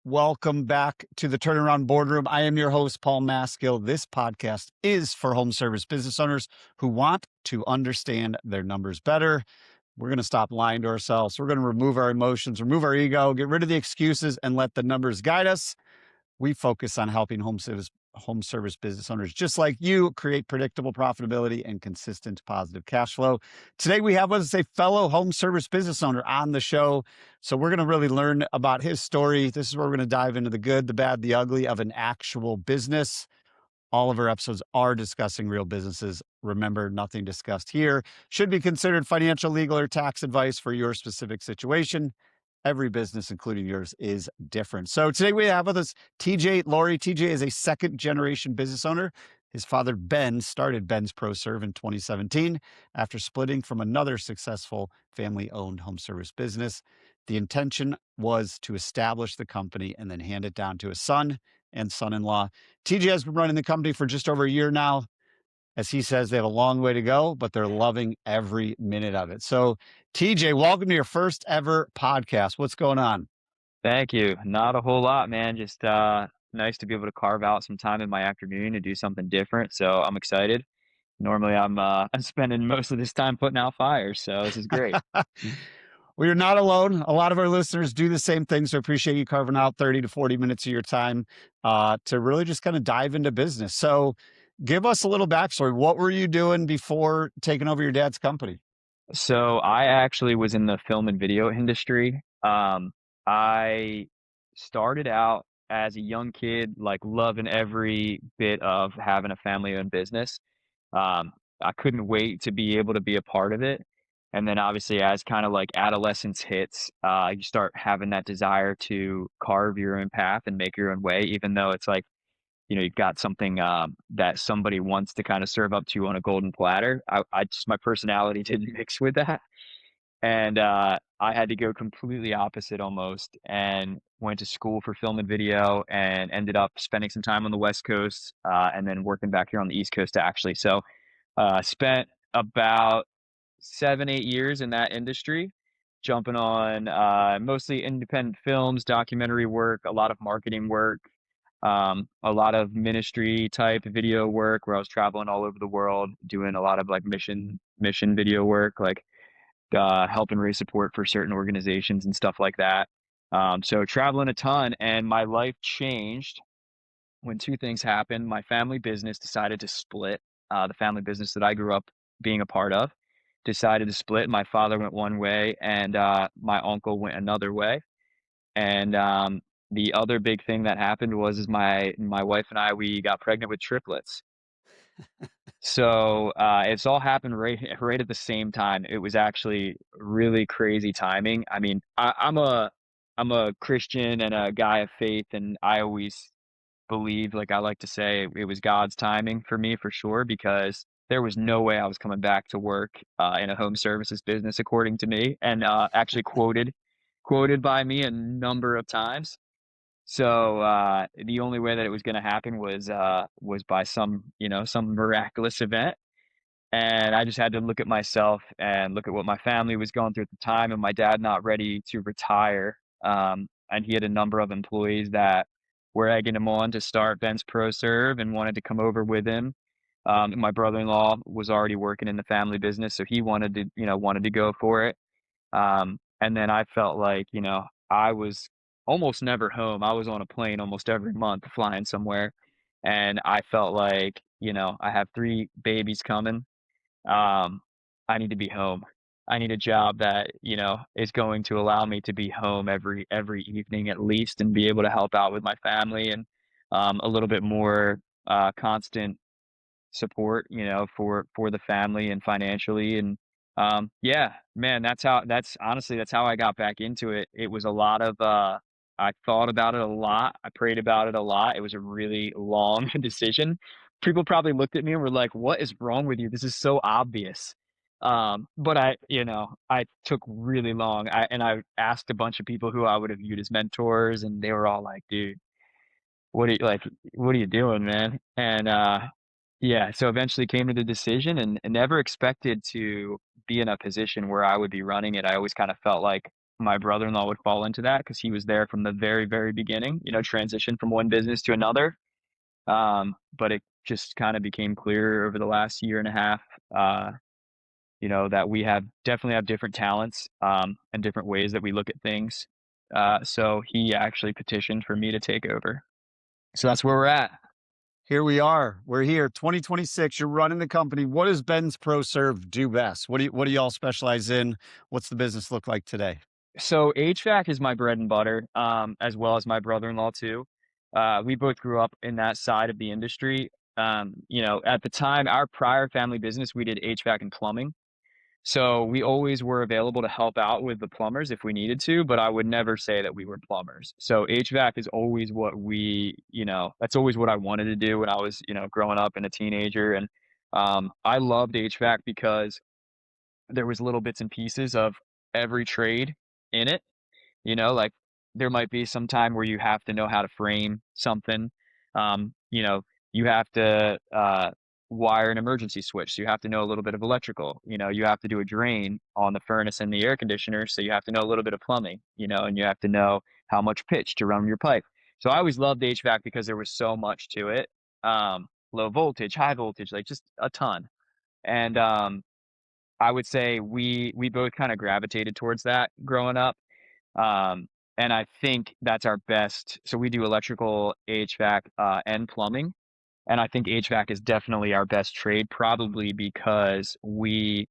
Welcome back to the Turnaround Boardroom. I am your host, Paul Maskill. This podcast is for home service business owners who want to understand their numbers better. We're going to stop lying to ourselves. We're going to remove our emotions, remove our ego, get rid of the excuses, and let the numbers guide us. We focus on helping home service business owners just like you create predictable profitability and consistent positive cash flow. Today we have with us a fellow home service business owner on the show. So we're going to really learn about his story. This is where we're going to dive into the good, the bad, the ugly of an actual business. All of our episodes are discussing real businesses. Remember, nothing discussed here should be considered financial, legal, or tax advice for your specific situation. Every business, including yours, is different. So today we have with us TJ Laury. TJ is a second-generation business owner. His father, Ben, started Ben's ProServe in 2017 after splitting from another successful family-owned home service business. The intention was to establish the company and then hand it down to his son and son-in-law. TJ has been running the company for just over a year now. As he says, they have a long way to go, but they're loving every minute of it. So, TJ, welcome to your first ever podcast. What's going on? Thank you. Not a whole lot, man. Just nice to be able to carve out some time in my afternoon to do something different. So I'm excited. Normally I'm I'm spending most of this time putting out fires, so this is great. Well, you're not alone. A lot of our listeners do the same thing. So, appreciate you carving out 30 to 40 minutes of your time to really just kind of dive into business. So, give us a little backstory. What were you doing before taking over your dad's company? So I actually was in the film and video industry. I started out as a young kid, like loving every bit of having a family-owned business. I couldn't wait to be able to be a part of it. And then obviously as kind of like adolescence hits, you start having that desire to carve your own path and make your own way, even though it's like, you've got something that somebody wants to kind of serve up to you on a golden platter. I just my personality didn't mix with that. And I had to go completely opposite almost and went to school for film and video and ended up spending some time on the West Coast and then working back here on the East Coast actually. So spent about 7, 8 years in that industry, jumping on mostly independent films, documentary work, a lot of marketing work, a lot of ministry type video work where I was traveling all over the world, doing a lot of like mission video work, like helping raise support for certain organizations and stuff like that. So traveling a ton, and my life changed when two things happened. My family business decided to split. The family business that I grew up being a part of decided to split. My father went one way, and my uncle went another way. And the other big thing that happened was is my wife and I, we got pregnant with triplets. So it's all happened right at the same time. It was actually really crazy timing. I mean, I'm a Christian and a guy of faith, and I always believe, like I like to say, it was God's timing for me for sure, because there was no way I was coming back to work in a home services business, according to me, and actually quoted by me a number of times. So the only way that it was going to happen was by some miraculous event. And I just had to look at myself and look at what my family was going through at the time, and my dad not ready to retire. And he had a number of employees that were egging him on to start Ben's ProServe and wanted to come over with him. And my brother-in-law was already working in the family business, so he wanted to go for it. And then I felt like, I was almost never home. I was on a plane almost every month flying somewhere. And I felt like, I have three babies coming. um, I need to be home. I need a job that, is going to allow me to be home every evening at least and be able to help out with my family and a little bit more constant support, for the family and financially. And yeah, man, that's honestly that's how I got back into it. It was a lot of I thought about it a lot. I prayed about it a lot. It was a really long decision. People probably looked at me and were like, "What is wrong with you? This is so obvious." But I took really long. I asked a bunch of people who I would have viewed as mentors, and they were all like, "Dude, what are you like? What are you doing, man?" And yeah, so eventually came to the decision, and never expected to be in a position where I would be running it. I always kind of felt like my brother-in-law would fall into that because he was there from the very, very beginning, transition from one business to another. But it just kind of became clear over the last year and a half, that we definitely have different talents, and different ways that we look at things. So he actually petitioned for me to take over. So that's where we're at. Here we are. We're here. 2026. You're running the company. What does Ben's ProServe do best? What do y'all specialize in? What's the business look like today? So HVAC is my bread and butter, as well as my brother-in-law too. We both grew up in that side of the industry. At the time, our prior family business, we did HVAC and plumbing. So we always were available to help out with the plumbers if we needed to, but I would never say that we were plumbers. So HVAC is always that's always what I wanted to do when I was, growing up and a teenager. And I loved HVAC because there was little bits and pieces of every trade in it. Like there might be some time where you have to know how to frame something. Um, you know, you have to wire an emergency switch. So you have to know a little bit of electrical. You have to do a drain on the furnace and the air conditioner. So you have to know a little bit of plumbing, and you have to know how much pitch to run your pipe. So I always loved HVAC because there was so much to it. Low voltage, high voltage, like just a ton. And I would say we both kind of gravitated towards that growing up. Um, and I think that's our best. So we do electrical, HVAC, and plumbing. And I think HVAC is definitely our best trade, probably because we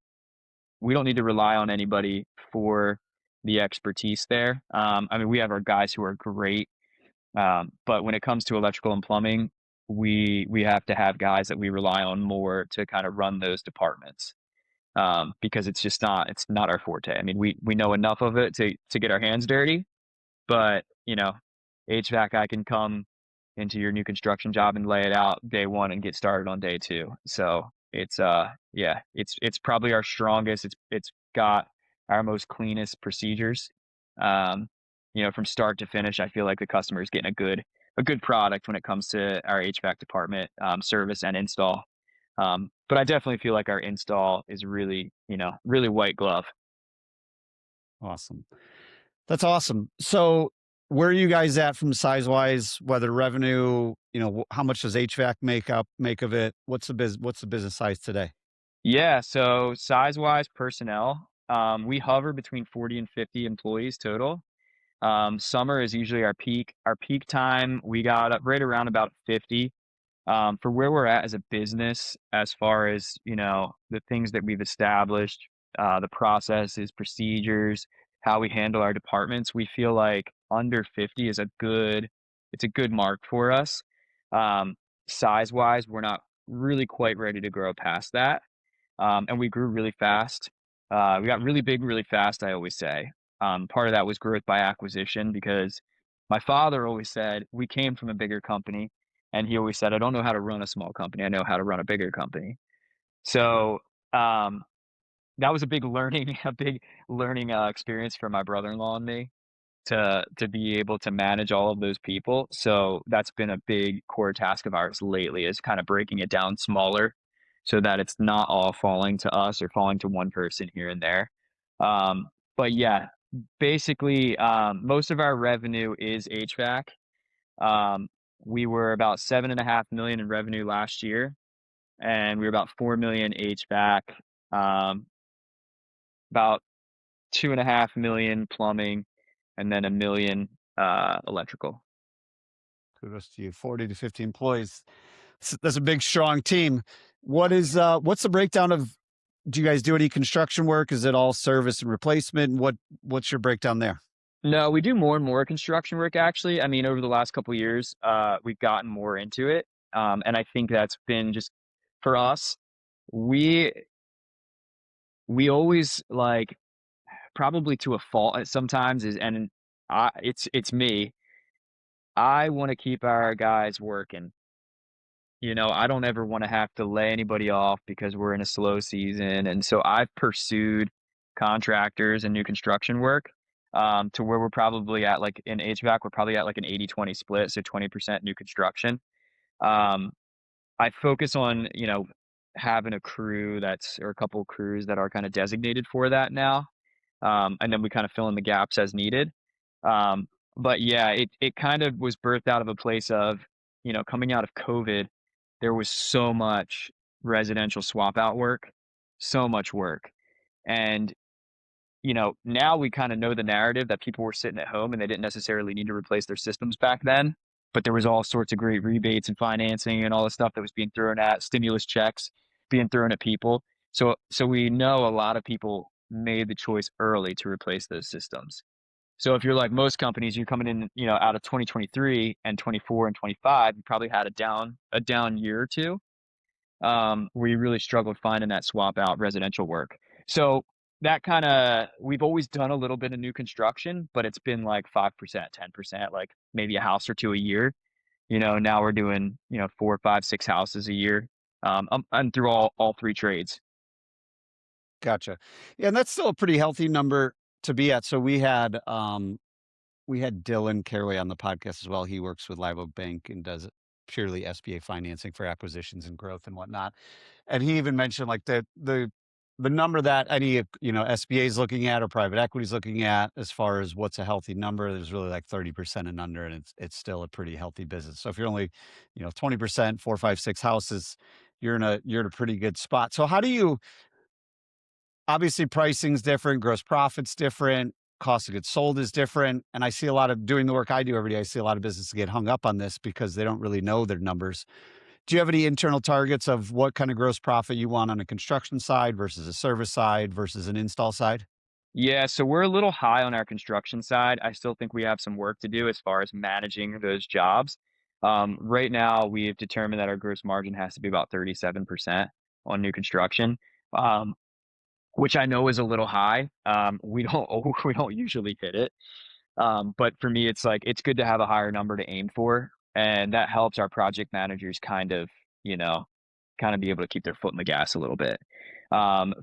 don't need to rely on anybody for the expertise there. I mean, we have our guys who are great, but when it comes to electrical and plumbing, we have to have guys that we rely on more to kind of run those departments, because it's not our forte. I mean, we know enough of it to get our hands dirty, but, HVAC, I can come into your new construction job and lay it out day one and get started on day two. So yeah, it's probably our strongest. It's got our most cleanest procedures. Um, from start to finish, I feel like the customer is getting a good product when it comes to our HVAC department, service and install. But I definitely feel like our install is really, really white glove. Awesome. That's awesome. So, where are you guys at from size wise? Whether revenue, how much does HVAC make of it? What's the business size today? Yeah, so size-wise, personnel, we hover between 40 and 50 employees total. Summer is usually our peak. Our peak time, we got up right around about 50. For where we're at as a business, as far as, the things that we've established, the processes, procedures, how we handle our departments, we feel like under 50 is it's a good mark for us. Um, Size-wise, we're not really quite ready to grow past that. And we grew really fast. We got really big really fast, I always say. Part of that was growth by acquisition because my father always said we came from a bigger company, and he always said, "I don't know how to run a small company. I know how to run a bigger company." So um, that was a big learning, a big learning experience for my brother-in-law and me to be able to manage all of those people. So that's been a big core task of ours lately, is kind of breaking it down smaller so that it's not all falling to us or falling to one person here and there. Um, but yeah, basically, most of our revenue is HVAC. Um, we were about 7.5 million in revenue last year, and we were about 4 million HVAC, about 2.5 million plumbing, and then 1 million electrical. Kudos to you. 40 to 50 employees. That's a big, strong team. What's the breakdown of? Do you guys do any construction work? Is it all service and replacement? What's your breakdown there? No, we do more and more construction work actually. I mean, over the last couple of years, we've gotten more into it. And I think that's been just for us, we we always like, probably to a fault at sometimes, is and it's me. I want to keep our guys working. I don't ever want to have to lay anybody off because we're in a slow season. And so I've pursued contractors and new construction work, to where we're probably at, like in HVAC, we're probably at like an 80-20 split. So 20% new construction. Um, I focus on, having a crew or a couple crews that are kind of designated for that now. and then we kind of fill in the gaps as needed. Um, but yeah, it kind of was birthed out of a place of, coming out of COVID, there was so much residential swap out work, so much work. And now we kind of know the narrative that people were sitting at home and they didn't necessarily need to replace their systems back then. But there was all sorts of great rebates and financing and all the stuff that was being thrown at stimulus checks being thrown at people. So we know a lot of people made the choice early to replace those systems. So if you're like most companies, you're coming in, out of 2023 and 24 and 25, you probably had a down year or two, where you really struggled finding that swap out residential work. So that kind of, we've always done a little bit of new construction, but it's been like 5%, 10%, like maybe a house or two a year. Now we're doing, 4, 5, 6 houses a year. And through all three trades. Gotcha. Yeah, and that's still a pretty healthy number to be at. So we had Dylan Caraway on the podcast as well. He works with Live Oak Bank and does purely SBA financing for acquisitions and growth and whatnot. And he even mentioned like the number that any SBA is looking at or private equity is looking at as far as what's a healthy number. There's really like 30% and under, and it's still a pretty healthy business. So if you're only 20%, 4, 5, 6 houses, you're in a pretty good spot. So how do you obviously pricing's different, gross profit's different, cost of goods sold is different. And I see a lot of doing the work I do every day. I see a lot of businesses get hung up on this because they don't really know their numbers. Do you have any internal targets of what kind of gross profit you want on a construction side versus a service side versus an install side? Yeah, so we're a little high on our construction side. I still think we have some work to do as far as managing those jobs. Right now, we've determined that our gross margin has to be about 37% on new construction, um, which I know is a little high. We don't we don't usually hit it, but for me, it's like it's good to have a higher number to aim for, and that helps our project managers you know, kind of be able to keep their foot in the gas a little bit.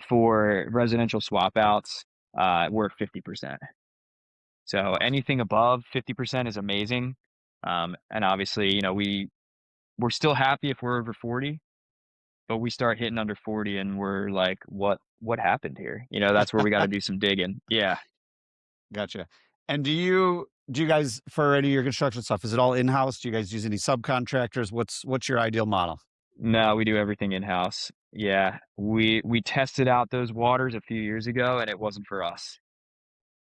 For residential swap outs, we're 50%. So Awesome. anything above 50% is amazing. And obviously, we're still happy if we're over 40, but we start hitting under 40 and we're like, what happened here? That's where we got to do some digging. Yeah. Gotcha. And do you guys for any of your construction stuff, is it all in-house? Do you guys use any subcontractors? What's your ideal model? No, we do everything in house. Yeah. We tested out those waters a few years ago and it wasn't for us.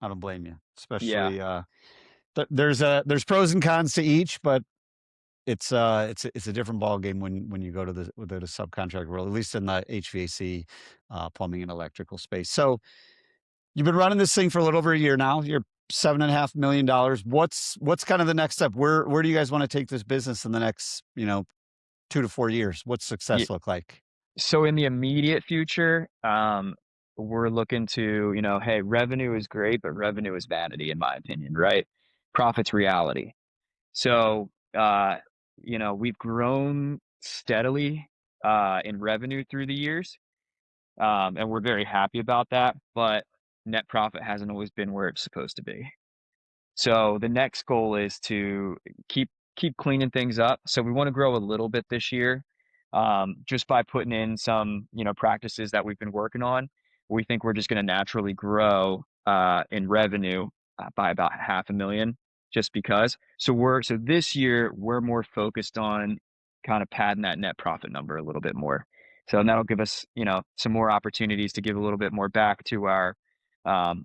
I don't blame you. Yeah. Especially there's pros and cons to each, but it's a different ball game when you go to the subcontract world, at least in the HVAC, plumbing and electrical space. So you've been running this thing for a little over a year now. You're $7.5 million. What's kind of the next step? Where do you guys want to take this business in the next 2 to 4 years? What's Yeah. success look like? So in the immediate future, we're looking to, hey, revenue is great, but revenue is vanity, in my opinion, right? Profit's reality. So, we've grown steadily in revenue through the years, and we're very happy about that. But net profit hasn't always been where it's supposed to be. So the next goal is to keep keep cleaning things up. So we want to grow a little bit this year, just by putting in some practices that we've been working on. We think we're just going to naturally grow in revenue by about 500,000, just because. So this year we're more focused on kind of padding that net profit number a little bit more. So that'll give us some more opportunities to give a little bit more back to our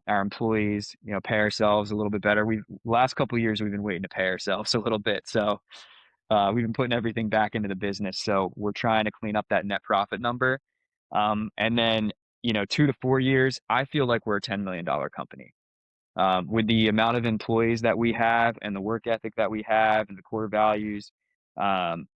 employees, pay ourselves a little bit better. We've last couple of years we've been waiting to pay ourselves a little bit, so we've been putting everything back into the business. So we're trying to clean up that net profit number, and then 2 to 4 years, I feel like we're a $10 million company with the amount of employees that we have and the work ethic that we have and the core values. Um,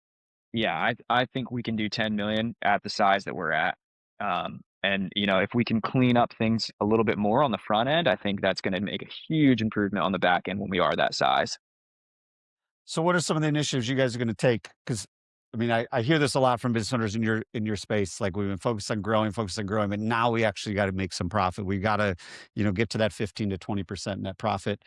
yeah, I think we can do 10 million at the size that we're at. And if we can clean up things a little bit more on the front end, I think that's going to make a huge improvement on the back end when we are that size. So what are some of the initiatives you guys are going to take? Because I mean, I hear this a lot from business owners in your space. Like we've been focused on growing, but now we actually got to make some profit. We got to, get to that 15 to 20% net profit.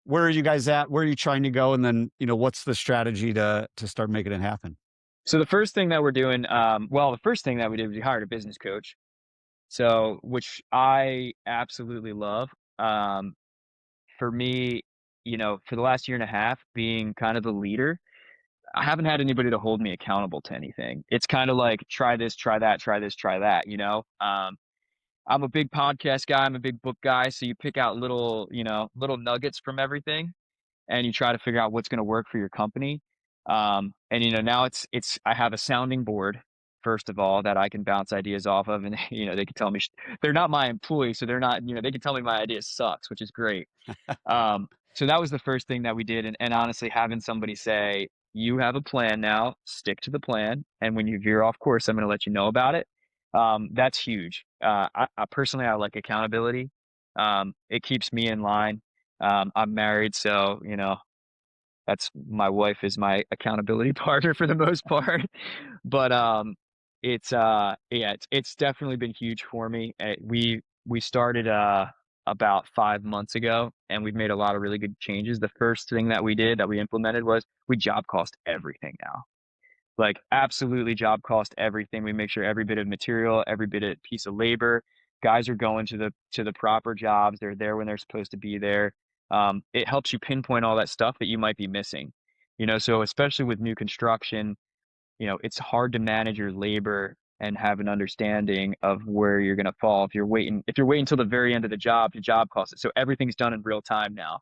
Where are you guys at? Where are you trying to go? And then, what's the strategy to start making it happen? So the first thing that we're doing, the first thing that we did was we hired a business coach. So, which I absolutely love. Um, for me, for the last year and a half, being kind of the leader, I haven't had anybody to hold me accountable to anything. It's kind of like try this, try that, try this, try that. I'm a big podcast guy. I'm a big book guy. So you pick out little nuggets from everything and you try to figure out what's going to work for your company. And now I have a sounding board first of all that I can bounce ideas off of, and they can tell me they're not my employee, so they're not they can tell me my idea sucks, which is great. So that was the first thing that we did, and honestly, having somebody say, "You have a plan now, stick to the plan, and when you veer off course, I'm going to let you know about it." That's huge. I personally, I like accountability. It keeps me in line. I'm married, so that's my wife is my accountability partner for the most part. But it's definitely been huge for me. We started about 5 months ago, and we've made a lot of really good changes. The first thing that we did that we implemented was we job cost everything now. Like, absolutely job cost everything. We make sure every bit of material, every bit of piece of labor, guys are going to the proper jobs. They're there when they're supposed to be there. It helps you pinpoint all that stuff that you might be missing. So especially with new construction, it's hard to manage your labor and have an understanding of where you're going to fall if you're waiting until the very end of the job to job cost it. So everything's done in real time now.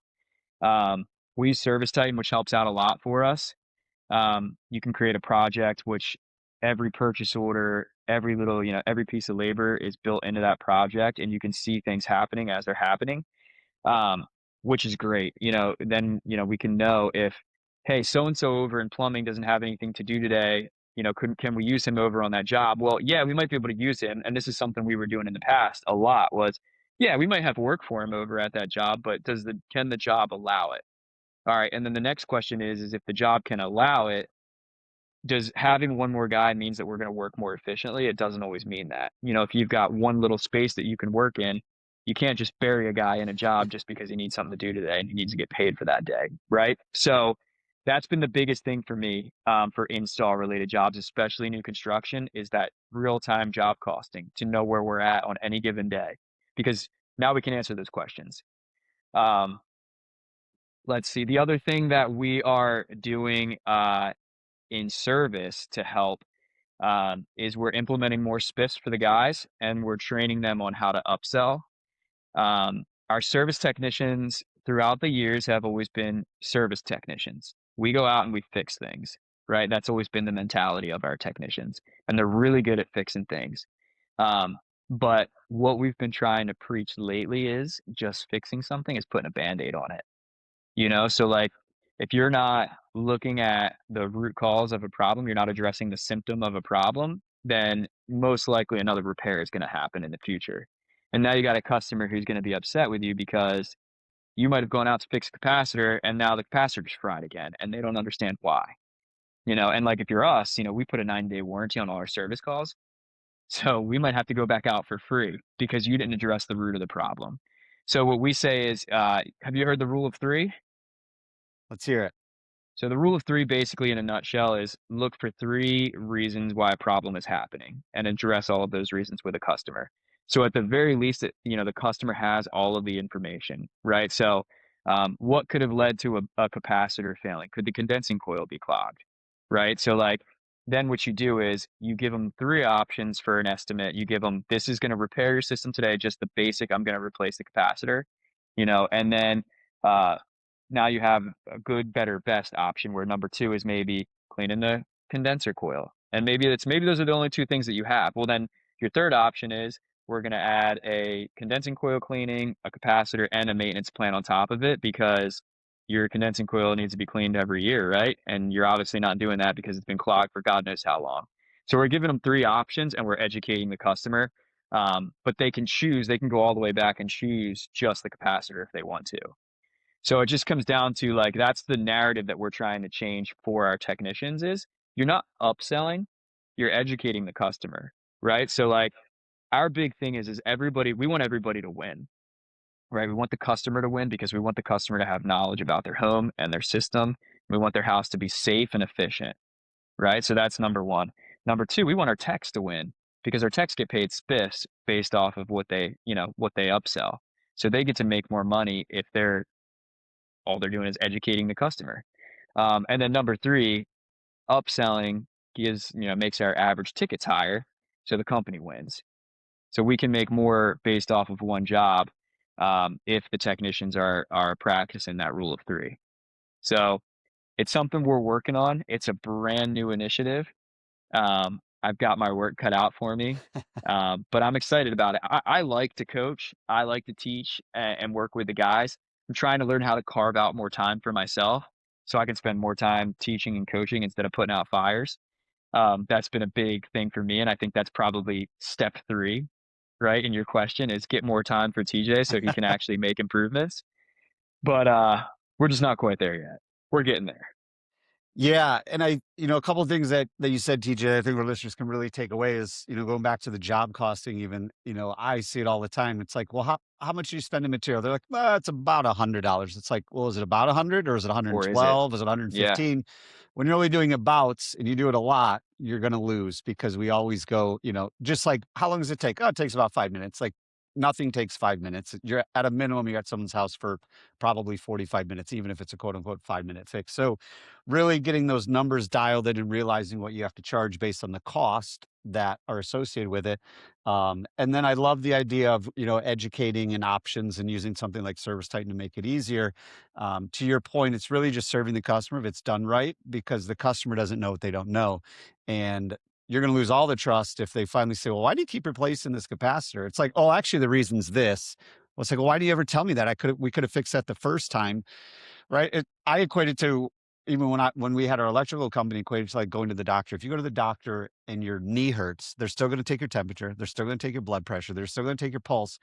We use Service Titan, which helps out a lot for us. You can create a project which every purchase order, every piece of labor is built into that project, and you can see things happening as they're happening, um, which is great. Then we can know if, hey, so and so over in plumbing doesn't have anything to do today. Can we use him over on that job? Well, yeah, we might be able to use him, and this is something we were doing in the past a lot. Was yeah, we might have work for him over at that job, but can the job allow it? All right, and then the next question is if the job can allow it, does having one more guy means that we're going to work more efficiently? It doesn't always mean that. If you've got one little space that you can work in, you can't just bury a guy in a job just because he needs something to do today and he needs to get paid for that day, right? So that's been the biggest thing for me, for install related jobs, especially new construction, is that real time job costing to know where we're at on any given day, because now we can answer those questions. Um, let's see. The other thing that we are doing in service to help, is we're implementing more spiffs for the guys, and we're training them on how to upsell. Our service technicians throughout the years have always been service technicians. We go out and we fix things, right? That's always been the mentality of our technicians, and they're really good at fixing things. Um, but what we've been trying to preach lately is just fixing something is putting a band-aid on it. So like if you're not looking at the root cause of a problem, you're not addressing the symptom of a problem, then most likely another repair is going to happen in the future. And now you got a customer who's going to be upset with you because you might have gone out to fix a capacitor and now the capacitor's fried again and they don't understand why. And like if you're us, we put a 9-day warranty on all our service calls. So we might have to go back out for free because you didn't address the root of the problem. So what we say is, have you heard the rule of three? Let's hear it. So the rule of three, basically in a nutshell, is look for three reasons why a problem is happening and address all of those reasons with a customer. So at the very least, the customer has all of the information, right? So what could have led to a capacitor failing? Could the condensing coil be clogged, right? So like, then what you do is you give them three options for an estimate. You give them, this is going to repair your system today, just the basic, I'm going to replace the capacitor, and then uh, now you have a good, better, best option where number two is maybe cleaning the condenser coil. And maybe those are the only two things that you have. Well, then your third option is we're going to add a condensing coil cleaning, a capacitor, and a maintenance plan on top of it because your condensing coil needs to be cleaned every year, right? And you're obviously not doing that because it's been clogged for God knows how long. So we're giving them three options and we're educating the customer. But they can choose, they can go all the way back and choose just the capacitor if they want to. So it just comes down to like that's the narrative that we're trying to change for our technicians is you're not upselling, you're educating the customer, right? So like our big thing is we want everybody to win, right? We want the customer to win because we want the customer to have knowledge about their home and their system. We want their house to be safe and efficient, right? So that's number one. Number two, we want our techs to win because our techs get paid spiffs based off of what they, what they upsell. So they get to make more money if all they're doing is educating the customer. And then number three, upselling makes our average tickets higher, so the company wins. So we can make more based off of one job, if the technicians are practicing that rule of three. So it's something we're working on. It's a brand new initiative. I've got my work cut out for me, but I'm excited about it. I like to coach. I like to teach and work with the guys. I'm trying to learn how to carve out more time for myself so I can spend more time teaching and coaching instead of putting out fires. That's been a big thing for me, and I think that's probably step three, right? In your question is get more time for TJ so he can actually make improvements. But we're just not quite there yet. We're getting there. Yeah, and a couple of things that you said, TJ, I think our listeners can really take away is, going back to the job costing even, I see it all the time. It's like, well, how much do you spend in material? They're like, well, it's about $100. It's like, well, is it about 100 or is it Or is it? 112? Is it Yeah. 115? When you're only doing abouts and you do it a lot, you're going to lose because we always go, just like, how long does it take? Oh, it takes about 5 minutes. Like nothing takes 5 minutes. You're at a minimum, you're at someone's house for probably 45 minutes, even if it's a quote unquote 5 minute fix. So really getting those numbers dialed in and realizing what you have to charge based on the cost that are associated with it. And then I love the idea of, educating and options and using something like Service Titan to make it easier. To your point, it's really just serving the customer if it's done right, because the customer doesn't know what they don't know. And you're going to lose all the trust if they finally say, well, why do you keep replacing this capacitor? It's like, oh, actually the reason's this. Well, it's like, well, why do you ever tell me that? We could have fixed that the first time. Right. I equate it to, even when we had our electrical company, equated to like going to the doctor. If you go to the doctor and your knee hurts, they're still going to take your temperature. They're still going to take your blood pressure. They're still going to take your pulse.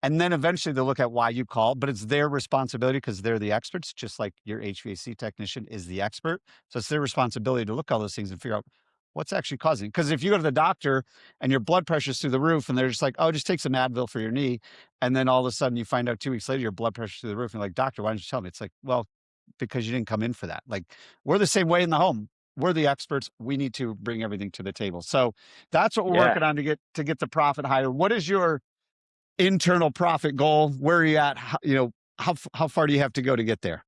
And then eventually they'll look at why you called, but it's their responsibility because they're the experts, just like your HVAC technician is the expert. So it's their responsibility to look at all those things and figure out what's actually causing. Because if you go to the doctor and your blood pressure's through the roof and they're just like, oh, just take some Advil for your knee. And then all of a sudden you find out 2 weeks later, your blood pressure's through the roof. And you're like, doctor, why didn't you tell me? It's like, well, because you didn't come in for that. Like we're the same way in the home. We're the experts. We need to bring everything to the table. So that's what we're Yeah. working on to get the profit higher. What is your internal profit goal? Where are you at? How far do you have to go to get there?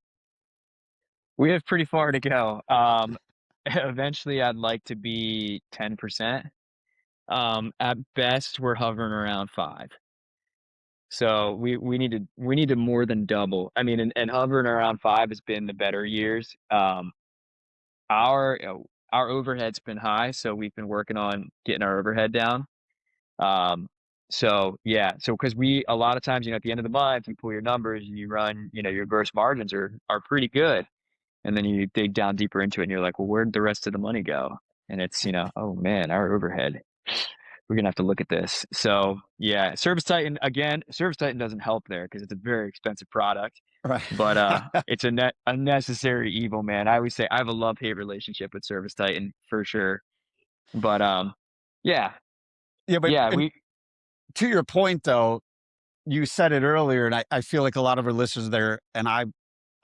We have pretty far to go. Eventually I'd like to be 10%. At best we're hovering around 5. So we need to more than double. I mean, and hovering around 5 has been the better years. Our overhead's been high, so we've been working on getting our overhead down. Um, so yeah, so because we a lot of times, at the end of the month, you pull your numbers and you run, your gross margins are pretty good, and then you dig down deeper into it, and you're like, well, where'd the rest of the money go? And it's, oh man, our overhead. We're gonna have to look at this. So yeah, Service Titan again. Service Titan doesn't help there because it's a very expensive product, Right. but it's a necessary evil, man. I always say I have a love hate relationship with Service Titan for sure. But yeah, Yeah, but yeah, and we to your point though, you said it earlier, and I feel like a lot of our listeners there, and I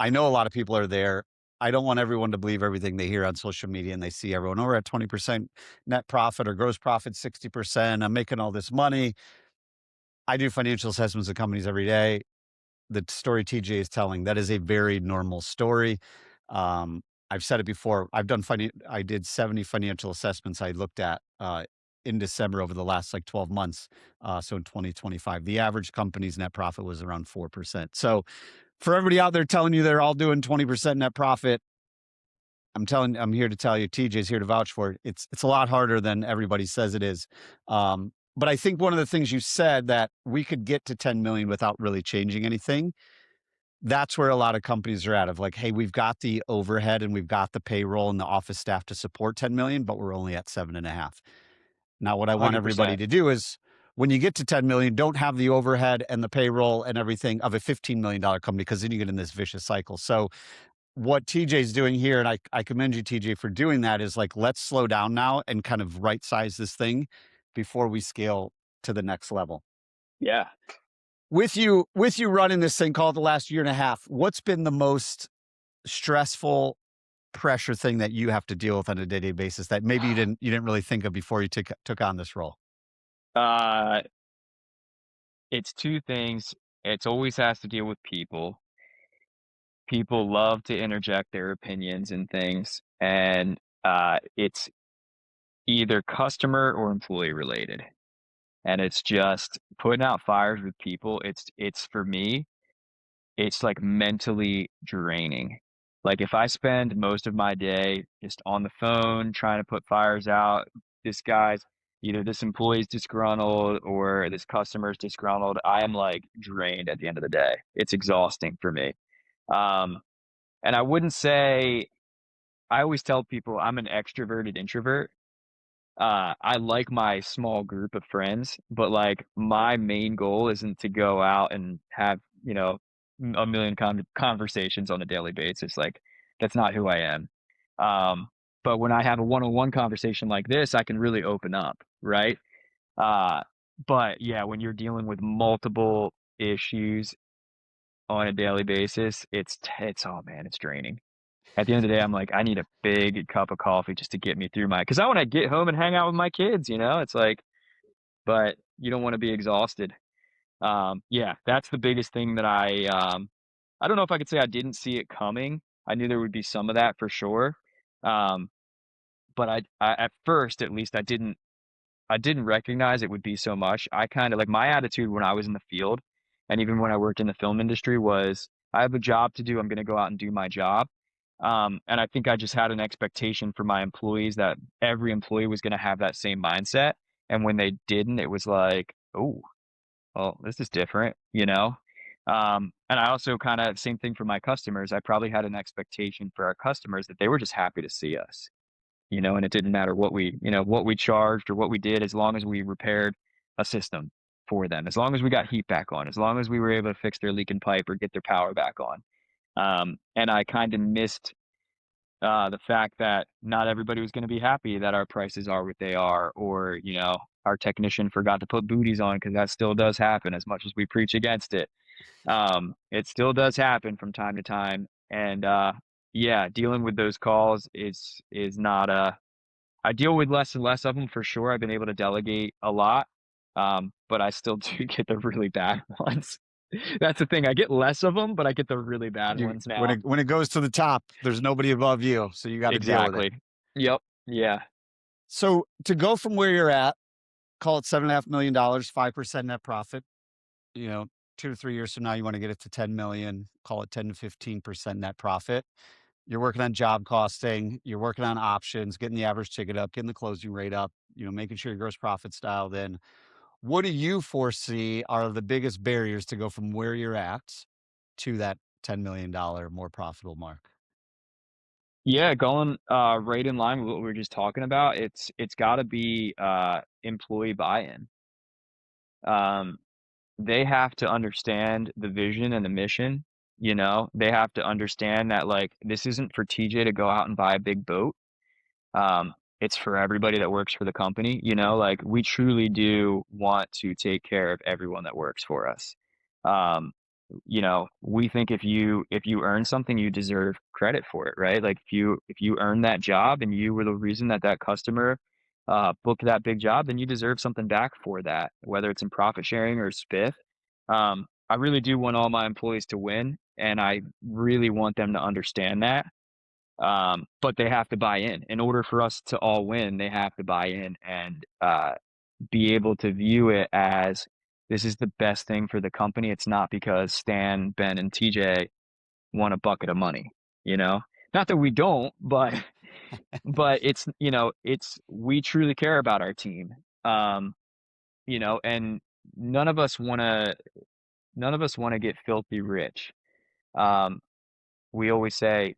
know a lot of people are there. I don't want everyone to believe everything they hear on social media and they see everyone, oh, we're at 20% net profit or gross profit 60%. I'm making all this money. I do financial assessments of companies every day. The story TJ is telling, that is a very normal story. Um, I've said it before. I did 70 financial assessments I looked at in December over the last like 12 months. So in 2025, the average company's net profit was around 4%. So for everybody out there telling you they're all doing 20% net profit, I'm here to tell you, TJ's here to vouch for it. It's a lot harder than everybody says it is. But I think one of the things you said, that we could get to 10 million without really changing anything. That's where a lot of companies are at, of like, hey, we've got the overhead and we've got the payroll and the office staff to support 10 million, but we're only at 7.5. Now, what I want everybody 100%. to do is, when you get to 10 million, don't have the overhead and the payroll and everything of a $15 million company, because then you get in this vicious cycle. So what TJ's doing here, and I commend you, TJ, for doing that, is like, let's slow down now and kind of right size this thing before we scale to the next level. Yeah. With you running this thing called the last year and a half, what's been the most stressful pressure thing that you have to deal with on a day-to-day basis that maybe you didn't really think of before you took on this role? Uh, it's 2 things. It's always has to deal with people. People love to interject their opinions and things, and, it's either customer or employee related, and it's just putting out fires with people. It's for me, it's, like, mentally draining. Like, if I spend most of my day just on the phone trying to put fires out, this guy's either this employee's disgruntled or this customer's disgruntled, I am, like, drained at the end of the day. It's exhausting for me. Um, and I wouldn't say I always tell people I'm an extroverted introvert. I like my small group of friends, but, like, my main goal isn't to go out and have, a million conversations on a daily basis, like, that's not who I am. Um, but when I have a one-on-one conversation like this, I can really open up, right? Uh, but, yeah, when you're dealing with multiple issues on a daily basis, it's oh, man, it's draining. At the end of the day, I'm like, I need a big cup of coffee just to get me through my because I wanna get home and hang out with my kids, you know? It's like but you don't wanna be exhausted. Yeah, that's the biggest thing that I don't know if I could say I didn't see it coming. I knew there would be some of that for sure. Um, but I at first, at least, I didn't recognize it would be so much. I kinda like, my attitude when I was in the field, and even when I worked in the film industry was, "I have a job to do, I'm gonna go out and do my job." And I think I just had an expectation for my employees that every employee was gonna have that same mindset, and when they didn't, it was like, "Oh, well, this is different," you know? And I also kinda same thing for my customers, I probably had an expectation for our customers that they were just happy to see us. And it didn't matter what we charged or what we did as long as we repaired a system for them, as long as we got heat back on, as long as we were able to fix their leaking pipe or get their power back on. And I kind of missed the fact that not everybody was going to be happy that our prices are what they are, or our technician forgot to put booties on because that still does happen. As much as we preach against it, it still does happen from time to time. And yeah, dealing with those calls is not a I deal with less and less of them for sure. I've been able to delegate a lot, but I still do get the really bad ones. That's the thing. I get less of them, but I get the really bad You ones when now. it goes to the top, there's nobody above you, so you gotta deal with it. Exactly. Yep. Yeah. So, to go from where you're at, call it $7.5 million, 5% net profit, you know, 2 to 3 years from now, you wanna get it to 10 million, call it 10 to 15% net profit. You're working on job costing, you're working on options, getting the average ticket up, getting the closing rate up, making sure your gross profit's dialed in. What do you foresee are the biggest barriers to go from where you're at to that $10 million more profitable mark? Yeah, going right in line with what we were just talking about, it's gotta be employee buy-in. Um, they have to understand the vision and the mission, they have to understand that like this isn't for TJ to go out and buy a big boat. It's for everybody that works for the company, like we truly do want to take care of everyone that works for us. Um, we think if you earn something, you deserve credit for it, right? Like if you earn that job and you were the reason that that customer booked that big job, then you deserve something back for that, whether it's in profit sharing or spiff. I really do want all my employees to win, and I really want them to understand that. But they have to buy in. In order for us to all win, they have to buy in and be able to view it as this is the best thing for the company. It's not because Stan, Ben, and TJ want a bucket of money, you know? Not that we don't, but it's we truly care about our team. Um, and none of us wanna none of us wanna get filthy rich. Um, we always say,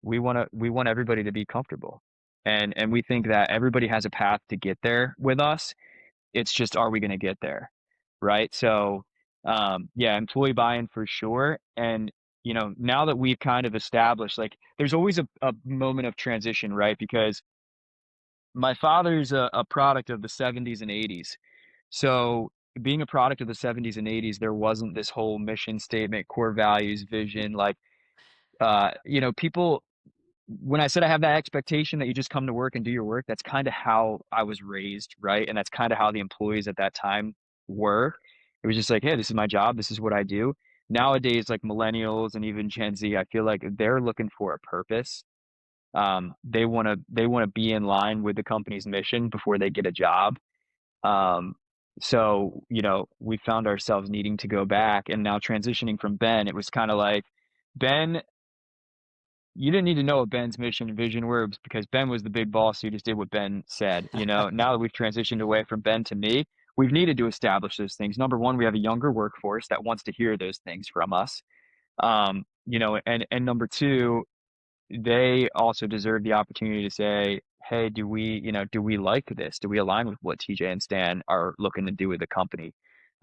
we want everybody to be comfortable. And we think that everybody has a path to get there with us. It's just, are we going to get there? Right. So, yeah, employee buy-in for sure. And, now that we've kind of established, like, there's always a moment of transition, right? Because my father's a product of the 70s and 80s. So, being a product of the 70s and 80s, there wasn't this whole mission statement, core values, vision, like, people when I said I have that expectation that you just come to work and do your work, that's kind of how I was raised, right? And that's kind of how the employees at that time were. It was just like, hey, this is my job, this is what I do. Nowadays, like millennials and even Gen Z, I feel like they're looking for a purpose. They want to be in line with the company's mission before they get a job. Um, so, we found ourselves needing to go back and now transitioning from Ben, it was kind of like, Ben, you didn't need to know what Ben's mission and vision were because Ben was the big boss who just did what Ben said. Now that we've transitioned away from Ben to me, we've needed to establish those things. Number one, we have a younger workforce that wants to hear those things from us. And number two, they also deserve the opportunity to say, hey, do we like this? Do we align with what TJ and Stan are looking to do with the company?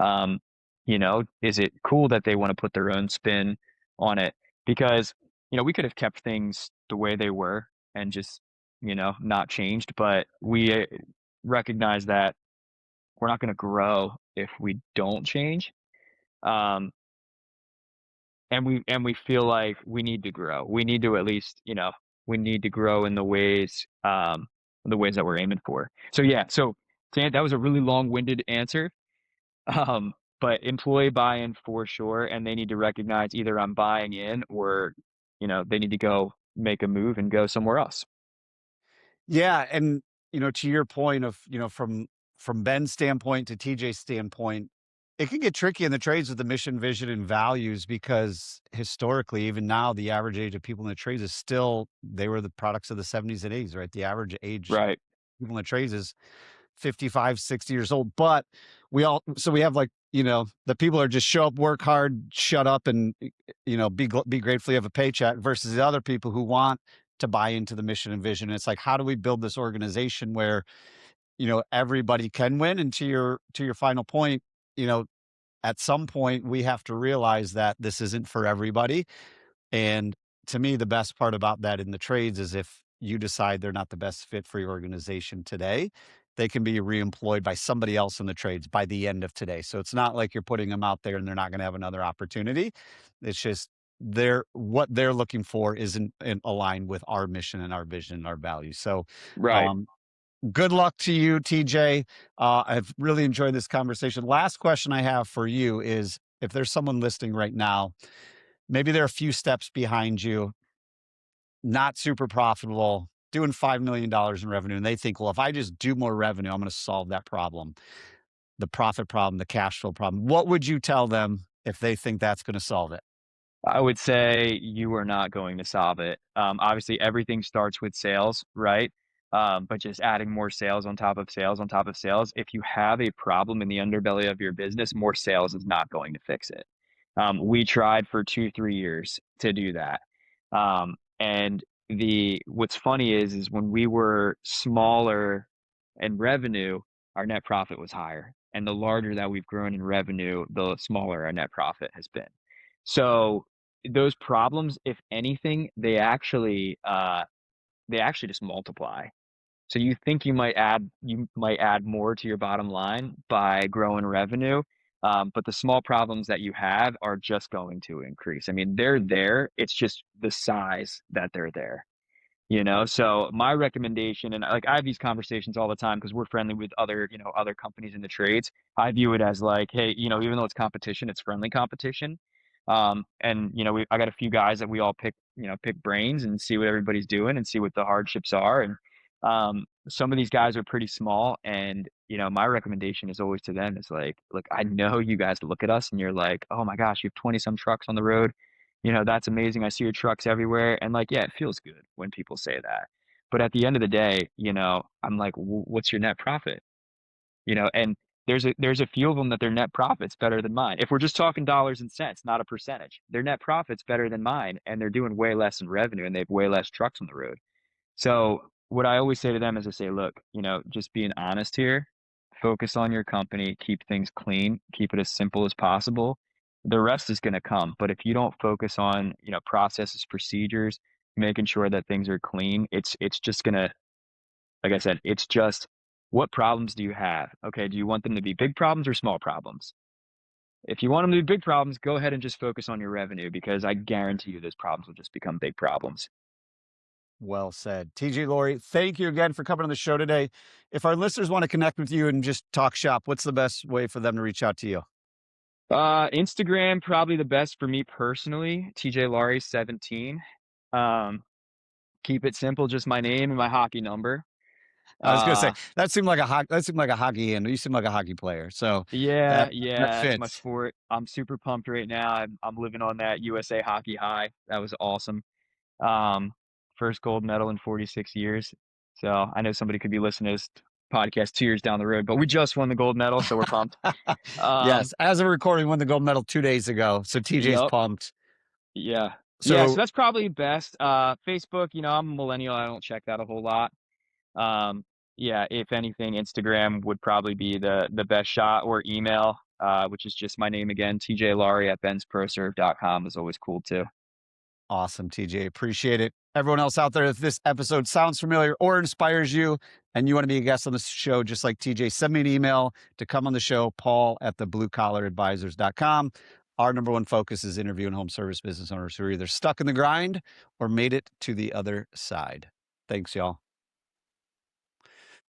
Is it cool that they want to put their own spin on it? Because, we could have kept things the way they were and just, not changed, but we recognize that we're not going to grow if we don't change. Um, and we feel like we need to grow. We need to at least, we need to grow in the ways that we're aiming for. So yeah, so Dan, that was a really long-winded answer. Um, but employee buy-in for sure, and they need to recognize either I'm buying in or, they need to go make a move and go somewhere else. Yeah, and to your point of, from Ben's standpoint to TJ's standpoint, it can get tricky in the trades with the mission, vision, and values because historically, even now, the average age of people in the trades is still they were the products of the 70s and 80s, right? The average age Right. people in the trades is 55, 60 years old. But we have like, the people are just show up, work hard, shut up, and be grateful you have a paycheck versus the other people who want to buy into the mission and vision. And it's like, how do we build this organization where, everybody can win? And to your final point, you know, at some point we have to realize that this isn't for everybody. And to me, the best part about that in the trades is if you decide they're not the best fit for your organization today, they can be reemployed by somebody else in the trades by the end of today. So it's not like you're putting them out there and they're not going to have another opportunity. It's just what they're looking for isn't aligned with our mission and our vision and our values. So Right. um, good luck to you, TJ. I've really enjoyed this conversation. Last question I have for you is if there's someone listening right now, maybe they're a few steps behind you, not super profitable, doing $5 million in revenue. And they think, well, if I just do more revenue, I'm going to solve that problem, the profit problem, the cash flow problem. What would you tell them if they think that's going to solve it? I would say you are not going to solve it. Obviously, everything starts with sales, right? But just adding more sales on top of sales on top of sales. If you have a problem in the underbelly of your business, more sales is not going to fix it. We tried for 2, 3 years to do that. And what's funny is when we were smaller in revenue, our net profit was higher. And the larger that we've grown in revenue, the smaller our net profit has been. So those problems, if anything, they actually just multiply. So you think you might add more to your bottom line by growing revenue, but the small problems that you have are just going to increase. I mean, they're there. It's just the size that they're there. So my recommendation, and like I have these conversations all the time because we're friendly with other companies in the trades. I view it as like, hey, even though it's competition, it's friendly competition. And I got a few guys that we all pick brains and see what everybody's doing and see what the hardships are. And some of these guys are pretty small, and my recommendation is always to them is like, look, I know you guys look at us and you're like, oh my gosh, you have 20 some trucks on the road. That's amazing. I see your trucks everywhere. And like, yeah, it feels good when people say that. But at the end of the day, I'm like, what's your net profit? And there's a few of them that their net profit's better than mine. If we're just talking dollars and cents, not a percentage, their net profit's better than mine, and they're doing way less in revenue and they have way less trucks on the road. So what I always say to them is I say, look, just being honest here, focus on your company, keep things clean, keep it as simple as possible. The rest is going to come. But if you don't focus on, processes, procedures, making sure that things are clean, it's just going to, like I said, it's just what problems do you have? Okay, do you want them to be big problems or small problems? If you want them to be big problems, go ahead and just focus on your revenue because I guarantee you those problems will just become big problems. Well said. TJ Laury, thank you again for coming on the show today. If our listeners want to connect with you and just talk shop, what's the best way for them to reach out to you? Instagram, probably the best for me personally, TJ Laury 17. Um, keep it simple, just my name and my hockey number. I was gonna say Uh, that seemed like a hockey and you seem like a hockey player. So yeah, that yeah, that's my fits. sport. I'm super pumped right now. I'm living on that USA hockey high. That was awesome. Um, first gold medal in 46 years. So I know somebody could be listening to this podcast 2 years down the road, but we just won the gold medal, so we're pumped. Yes, Um, as a recording, won the gold medal 2 days ago. So TJ's yep, pumped. yeah. Yeah, so So that's probably best. Facebook, I'm a millennial. I don't check that a whole lot. Um, yeah, if anything, Instagram would probably be the best shot, or email, which is just my name again, TJ Laury at bensproserve.com is always cool too. awesome, TJ. Appreciate it. Everyone else out there, if this episode sounds familiar or inspires you and you want to be a guest on the show, just like TJ, send me an email to come on the show, Paul at the bluecollaradvisors.com. Our number one focus is interviewing home service business owners who are either stuck in the grind or made it to the other side. Thanks, y'all.